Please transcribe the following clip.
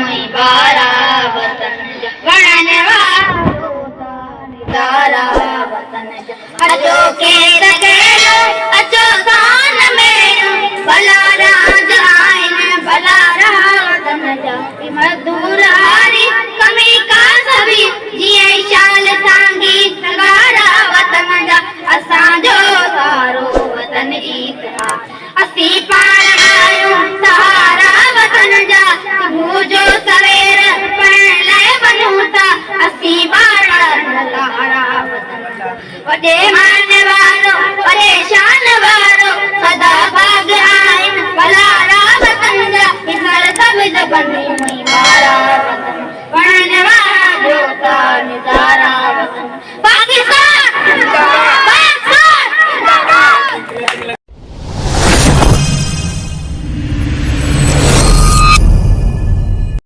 हुई बारा वतन जा वणन वारो तारा वतन जा अचो खेत खेलो अचो सान में भला राज आइन भला वतन जा मद